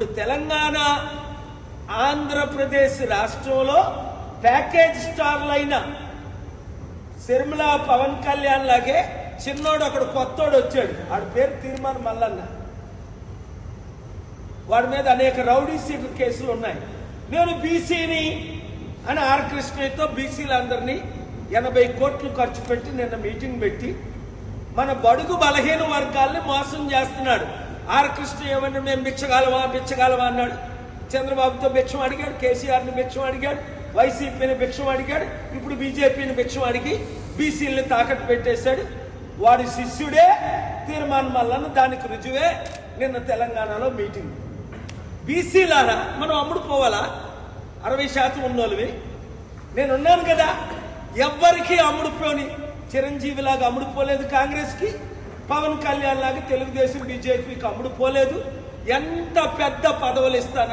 ఇప్పుడు తెలంగాణ ఆంధ్రప్రదేశ్ రాష్ట్రంలో ప్యాకేజ్ స్టార్లైన శర్మిల పవన్ కళ్యాణ్ లాగే చిన్నోడు అక్కడ కొత్తోడు వచ్చాడు, వాడి పేరు తీర్మాన మల్లన్న. వాడి మీద అనేక రౌడీ సీటర్ కేసులు ఉన్నాయి. నేను బీసీని అని ఆర్ కృష్ణయ్యతో బీసీలందరినీ 80 కోట్లు ఖర్చు పెట్టి నిన్న మీటింగ్ పెట్టి మన బడుగు బలహీన వర్గాల్ని మోసం చేస్తున్నాడు. ఆర్ కృష్ణ ఏమన్నా మేము బిచ్చగాలవా అన్నాడు. చంద్రబాబుతో భిక్షం అడిగాడు, కేసీఆర్ని భిక్షం అడిగాడు, వైసీపీని భిక్షం అడిగాడు, ఇప్పుడు బీజేపీని భిక్షం అడిగి బీసీలని తాకట్టు పెట్టేశాడు. వాడి శిష్యుడే తీర్మాన మల్లన్న. దానికి రుజువే నిన్న తెలంగాణలో మీటింగ్. బీసీలారా మనం అమ్ముడు పోవాలా? 60% ఉన్నోళ్ళవి. నేనున్నాను కదా, ఎవ్వరికి అమ్ముడుపోని చిరంజీవిలాగా అమ్ముడుపోలేదు కాంగ్రెస్కి, పవన్ కళ్యాణ్ లాగా తెలుగుదేశం బీజేపీకి అమ్ముడుపోలేదు. ఎంత పెద్ద పదవులు ఇస్తాను